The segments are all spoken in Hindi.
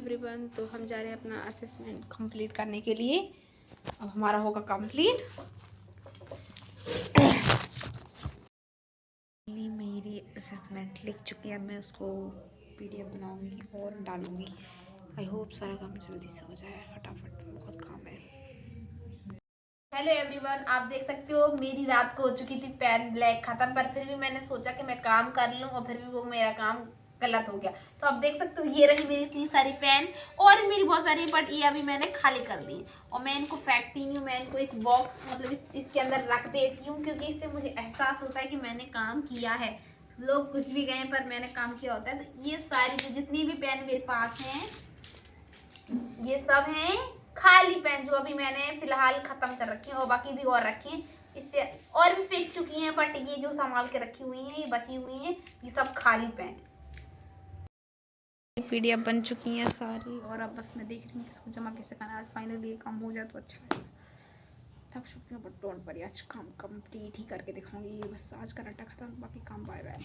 एवरीवन, तो हम जा रहे हैं अपना असेसमेंट कंप्लीट करने के लिए। अब हमारा होगा कंप्लीट। मेरी असेसमेंट लिख चुकी है, मैं उसको पीडीएफ बनाऊंगी और डालूंगी। आई होप सारा काम जल्दी से हो जाए, फटाफट, बहुत काम है। हेलो एवरीवन, आप देख सकते हो मेरी रात को हो चुकी थी पेन ब्लैक खत्म, पर फिर भी मैंने सोचा कि मैं काम कर लूं और फिर भी वो मेरा काम गलत हो गया। तो आप देख सकते हो ये रही मेरी इतनी सारी पेन और मेरी बहुत सारी, बट ये अभी मैंने खाली कर दी और मैं इनको फेंकती नहीं हूँ। मैं इनको इस बॉक्स मतलब इसके अंदर रख देती हूँ, क्योंकि इससे मुझे एहसास होता है कि मैंने काम किया है। लोग कुछ भी गए पर मैंने काम किया होता है। तो ये सारी जितनी भी पेन मेरे पास हैं, ये सब हैं खाली पेन, जो अभी मैंने फिलहाल खत्म कर रखी है, और बाकी भी और रखी हैं। इससे और भी फेंक चुकी हैं, बट ये जो संभाल के रखी हुई हैं, ये बची हुई हैं, ये सब खाली पेन। पीडीएफ बन चुकी हैं सारी, और अब बस मैं देख रही हूँ किसको जमा कैसे करना है। फाइनली ये काम हो जाए तो अच्छा है। थक चुकी हूँ, बट डोंट वरी, आज काम कंप्लीट ही करके दिखाऊंगी। ये बस आज का रट्टा खत्म, बाकी काम बाय बाय।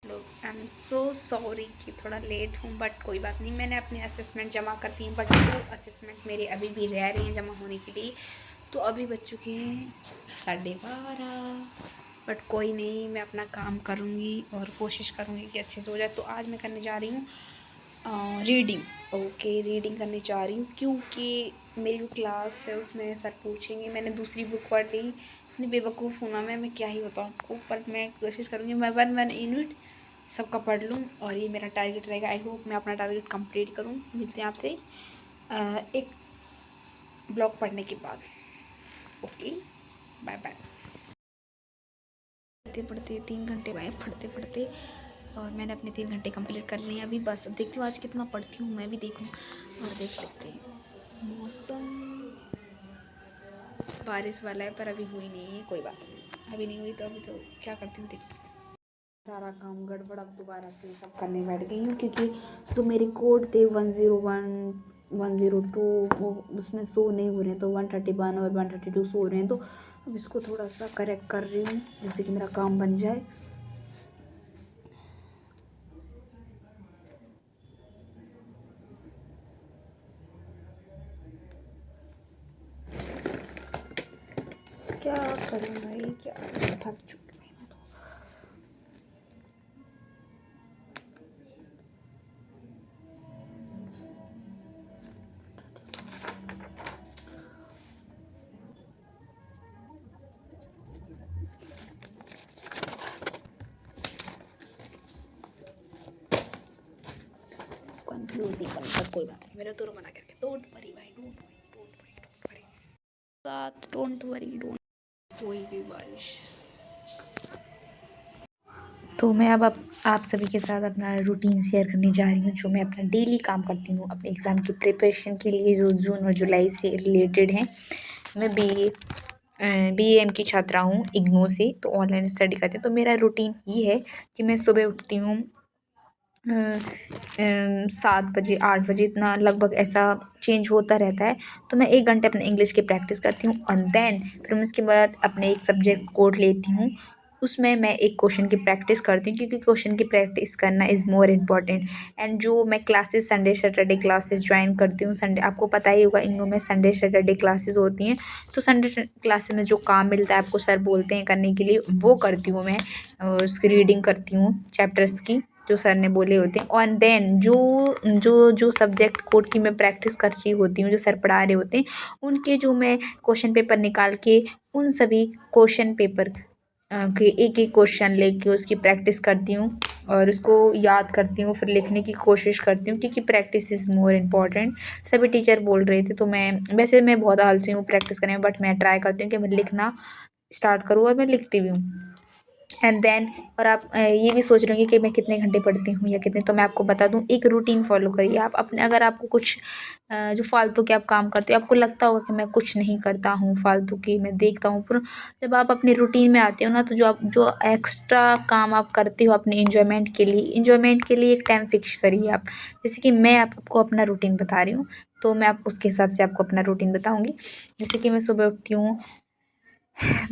लोग आई एम सो सॉरी कि थोड़ा लेट हूँ, बट कोई बात नहीं। मैंने अपनी असेसमेंट जमा कर दी, बट वो असेसमेंट मेरे अभी भी रह रही हैं जमा होने के लिए। तो अभी बज चुके हैं 12:30, बट कोई नहीं, मैं अपना काम करूँगी और कोशिश करूँगी कि अच्छे से हो जाए। तो आज मैं करने जा रही हूँ रीडिंग। ओके, रीडिंग करने जा रही हूँ क्योंकि मेरी जो क्लास है उसमें सर पूछेंगे। मैंने दूसरी बुक पढ़ ली, इतनी बेवकूफ़ हूँ ना मैं क्या ही बताऊँ आपको, पर मैं कोशिश करूँगी मैं वन यूनिट सबका पढ़ लूँ और ये मेरा टारगेट रहेगा। आई होप मैं अपना टारगेट कंप्लीट करूँ। मिलते हैं आपसे एक ब्लॉग पढ़ने के बाद। Okay, bye bye. पढ़ते पढ़ते 3 घंटे गए पढ़ते पढ़ते, और मैंने अपने 3 घंटे कंप्लीट कर लिए हैं अभी। बस अब देखती हूँ आज कितना पढ़ती हूँ, मैं भी देखूँ और देख लेते हैं। मौसम बारिश वाला है, पर अभी हुई नहीं है। कोई बात नहीं, अभी नहीं हुई तो अभी तो क्या करती हूँ देखती हूँ। सारा काम गड़बड़, अब दोबारा से सब करने बैठ गई हूँ, क्योंकि जो मेरे कोड थे 101 102 वो उसमें शो नहीं हो रहे हैं। तो 131 और 132 शो हो रहे हैं। तो अब इसको थोड़ा सा करेक्ट कर रही हूँ, जिससे कि मेरा काम बन जाए। क्या करूँ भाई, क्या फंस चुकी हूँ मैं तो। कंफ्यूज नहीं करना, कोई बात नहीं। मेरा तो मना करके डोंट वरी भाई, डोंट वरी साथ, डोंट वरी, डोंट। होई गई बारिश। तो मैं अब आप सभी के साथ अपना रूटीन शेयर करने जा रही हूँ, जो मैं अपना डेली काम करती हूँ अपने एग्ज़ाम की प्रिपरेशन के लिए, जो जून और जुलाई से रिलेटेड हैं। मैं BAM की छात्रा हूँ इग्नू से, तो ऑनलाइन स्टडी करती हूँ। तो मेरा रूटीन ये है कि मैं सुबह उठती हूँ 7 बजे 8 बजे, इतना लगभग ऐसा चेंज होता रहता है। तो मैं 1 घंटे अपने इंग्लिश की प्रैक्टिस करती हूँ, और देन फिर मैं उसके बाद अपने एक सब्जेक्ट कोड लेती हूँ। उसमें मैं एक क्वेश्चन की प्रैक्टिस करती हूँ, क्योंकि क्वेश्चन की प्रैक्टिस करना इज़ मोर इम्पॉर्टेंट। एंड जो मैं classes Sunday Saturday classes join करती हूँ, संडे आपको पता ही होगा इग्नू में संडे सैटरडे क्लासेस होती हैं। तो संडे क्लासेस में जो काम मिलता है आपको, सर बोलते हैं करने के लिए, वो करती हूँ मैं। उसकी रीडिंग करती हूँ चैप्टर्स की, जो सर ने बोले होते हैं। और देन जो जो जो सब्जेक्ट कोड की मैं प्रैक्टिस कर रही होती हूँ, जो सर पढ़ा रहे होते हैं, उनके जो मैं क्वेश्चन पेपर निकाल के उन सभी क्वेश्चन पेपर के एक एक क्वेश्चन लेके उसकी प्रैक्टिस करती हूँ और उसको याद करती हूँ, फिर लिखने की कोशिश करती हूँ, क्योंकि प्रैक्टिस इज़ मोर इम्पॉर्टेंट। सभी टीचर बोल रहे थे। तो मैं बहुत आलसी हूँ प्रैक्टिस करने में, बट मैं ट्राई करती हूँ कि मैं लिखना स्टार्ट करूँ, और मैं लिखती भी हूँ। एंड देन, और आप ये भी सोच रहे होंगे कि मैं कितने घंटे पढ़ती हूँ या कितने, तो मैं आपको बता दूँ, एक रूटीन फॉलो करिए आप अपने। अगर आपको कुछ जो फालतू के आप काम करते हो, आपको लगता होगा कि मैं कुछ नहीं करता हूँ फालतू की, मैं देखता हूँ, पर जब आप अपने रूटीन में आते हो ना, तो जो एक्स्ट्रा काम आप करते हो अपने इंजॉयमेंट के लिए एक टाइम फिक्स करिए आप। जैसे कि मैं आपको अपना रूटीन बता रही हूँ, तो मैं आप उसके हिसाब से आपको अपना रूटीन बताऊँगी। जैसे कि मैं सुबह उठती हूँ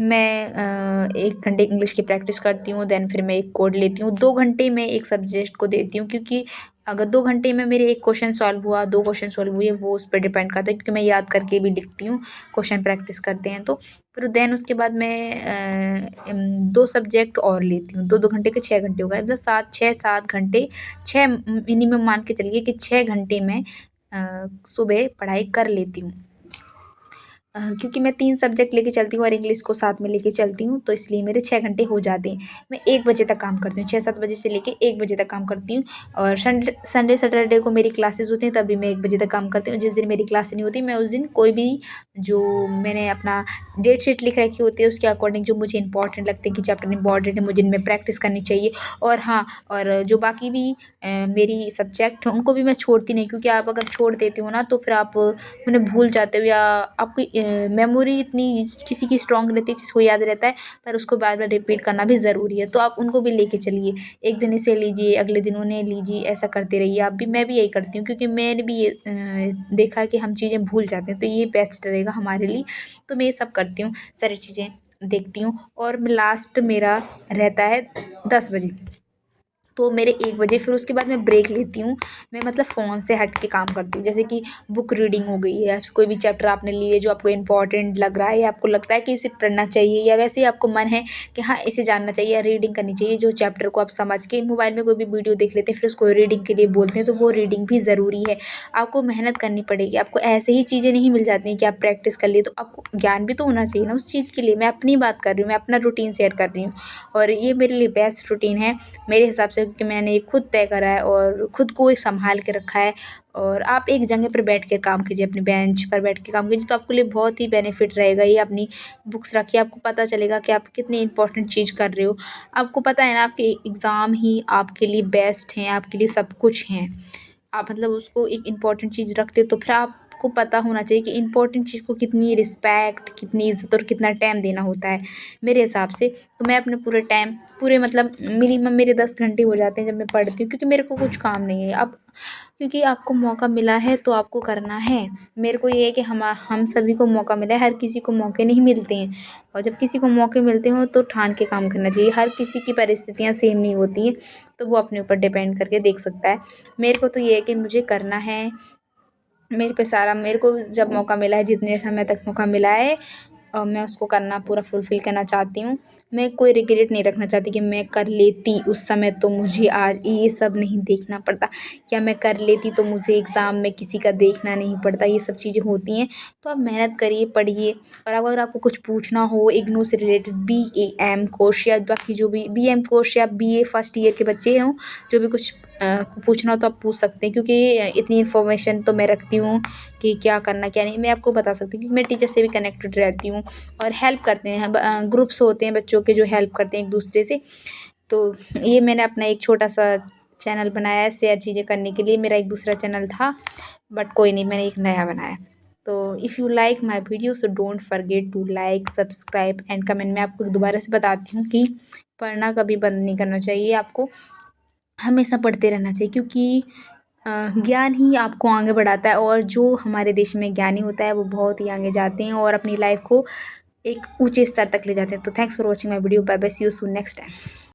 मैं 1 घंटे इंग्लिश की प्रैक्टिस करती हूँ, देन फिर मैं एक कोड लेती हूँ। 2 घंटे मैं एक सब्जेक्ट को देती हूँ, क्योंकि अगर 2 घंटे में मेरे 1 क्वेश्चन सॉल्व हुआ, 2 क्वेश्चन सॉल्व हुए, वो उस पे डिपेंड करता है, क्योंकि मैं याद करके भी लिखती हूँ, क्वेश्चन प्रैक्टिस करते हैं तो। फिर देन उसके बाद मैं 2 सब्जेक्ट और लेती हूँ। 2-2 घंटे के 6 घंटे हो गए, मतलब 6-7 घंटे, 6 मिनिमम मान के चलिए कि 6 घंटे मैं सुबह पढ़ाई कर लेती हूँ। क्योंकि मैं 3 सब्जेक्ट लेके चलती हूँ और इंग्लिश को साथ में लेके चलती हूँ, तो इसलिए मेरे 6 घंटे हो जाते हैं। मैं 1 बजे तक काम करती हूँ, 6-7 बजे से लेके 1 बजे तक काम करती हूँ। और संडे सैटरडे को मेरी क्लासेस होती हैं, तब भी मैं 1 बजे तक काम करती हूँ। जिस दिन मेरी क्लास नहीं होती, मैं उस दिन कोई भी जो मैंने अपना डेट शीट लिख रखी होती है, उसके अकॉर्डिंग जो मुझे इंपॉर्टेंट लगते हैं कि चैप्टर इंपॉर्टेंट है, मुझे इनमें प्रैक्टिस करनी चाहिए। और हाँ, और जो बाकी भी मेरी सब्जेक्ट हैं, उनको भी मैं छोड़ती नहीं, क्योंकि आप अगर छोड़ देते हो ना, तो फिर आप उन्हें भूल जाते हो, या आपकी मेमोरी इतनी किसी की स्ट्रॉन्ग रहती है, किसी को याद रहता है, पर उसको बार बार रिपीट करना भी ज़रूरी है। तो आप उनको भी लेके चलिए, एक दिन इसे लीजिए, अगले दिन उन्हें लीजिए, ऐसा करते रहिए आप भी। मैं भी यही करती हूँ, क्योंकि मैंने भी ये देखा है कि हम चीज़ें भूल जाते हैं, तो ये बेस्ट रहेगा हमारे लिए। तो मैं ये सब करती हूँ, सारी चीज़ें देखती हूँ, और लास्ट मेरा रहता है 10 बजे। तो मेरे 1 बजे, फिर उसके बाद मैं ब्रेक लेती हूँ। मैं मतलब फ़ोन से हट के काम करती हूँ, जैसे कि बुक रीडिंग हो गई है, कोई भी चैप्टर आपने लिए जो आपको इम्पोर्टेंट लग रहा है, या आपको लगता है कि इसे पढ़ना चाहिए, या वैसे ही आपको मन है कि हाँ, इसे जानना चाहिए या रीडिंग करनी चाहिए, जो चैप्टर को आप समझ के मोबाइल में कोई भी वीडियो देख लेते हैं, फिर उसको रीडिंग के लिए बोलते हैं, तो वो रीडिंग भी ज़रूरी है। आपको मेहनत करनी पड़ेगी, आपको ऐसे ही चीज़ें नहीं मिल जाती हैं कि आप प्रैक्टिस कर लिए, तो आपको ज्ञान भी तो होना चाहिए ना उस चीज़ के लिए। मैं अपनी बात कर रही हूँ, मैं अपना रूटीन शेयर कर रही हूँ, और ये मेरे लिए बेस्ट रूटीन है मेरे हिसाब से, क्योंकि मैंने ये खुद तय करा है और खुद को ही सँभाल के रखा है। और आप एक जगह पर बैठ के काम कीजिए, अपने बेंच पर बैठ के काम कीजिए, तो आपके लिए बहुत ही बेनिफिट रहेगा। ये अपनी बुक्स रखिए, आपको पता चलेगा कि आप कितनी इंपॉर्टेंट चीज़ कर रहे हो। आपको पता है ना, आपके एग्ज़ाम ही आपके लिए बेस्ट हैं, आपके लिए सब कुछ हैं। आप मतलब उसको एक इम्पॉर्टेंट चीज़ रखते हो, तो फिर आपको पता होना चाहिए कि इम्पोर्टेंट चीज़ को कितनी रिस्पेक्ट, कितनी इज़्ज़त और कितना टाइम देना होता है, मेरे हिसाब से। तो मैं अपने पूरे टाइम, पूरे मतलब मिनिमम मेरे 10 घंटे हो जाते हैं जब मैं पढ़ती हूँ, क्योंकि मेरे को कुछ काम नहीं है अब। क्योंकि आपको मौका मिला है तो आपको करना है। मेरे को ये है कि हम सभी को मौका मिला है, हर किसी को मौके नहीं मिलते हैं, और जब किसी को मौके मिलते हों तो ठान के काम करना चाहिए। हर किसी की परिस्थितियाँ सेम नहीं होती हैं, तो वो अपने ऊपर डिपेंड करके देख सकता है। मेरे को तो ये है कि मुझे करना है, मेरे पे सारा, मेरे को जब मौका मिला है, जितने समय तक मौका मिला है, मैं उसको करना पूरा फुलफ़िल करना चाहती हूँ। मैं कोई रिग्रेट नहीं रखना चाहती कि मैं कर लेती उस समय, तो मुझे आज ये सब नहीं देखना पड़ता, या मैं कर लेती तो मुझे एग्ज़ाम में किसी का देखना नहीं पड़ता, ये सब चीज़ें होती हैं। तो आप मेहनत करिए, पढ़िए, और अगर आपको कुछ पूछना हो इग्नू से रिलेटेड, बीएएम कोर्स या बाकी जो भी बीएम कोर्स, या बीए फर्स्ट ईयर के बच्चे हों, जो भी कुछ पूछना हो तो आप पूछ सकते हैं, क्योंकि इतनी इन्फॉर्मेशन तो मैं रखती हूँ कि क्या करना क्या नहीं, मैं आपको बता सकती हूँ, क्योंकि मैं टीचर से भी कनेक्टेड रहती हूँ, और हेल्प करते हैं। ग्रुप्स होते हैं बच्चों के जो हेल्प करते हैं एक दूसरे से। तो ये मैंने अपना एक छोटा सा चैनल बनाया है शेयर चीज़ें करने के लिए। मेरा एक दूसरा चैनल था, बट कोई नहीं, मैंने एक नया बनाया। तो if you like my video, so don't forget to like, subscribe and comment. मैं आपको दोबारा से बताती हूँ कि पढ़ना कभी बंद नहीं करना चाहिए, आपको हमेशा पढ़ते रहना चाहिए, क्योंकि ज्ञान ही आपको आगे बढ़ाता है, और जो हमारे देश में ज्ञानी होता है वो बहुत ही आगे जाते हैं और अपनी लाइफ को एक ऊंचे स्तर तक ले जाते हैं। तो thanks for watching my video, bye bye, see you soon next time.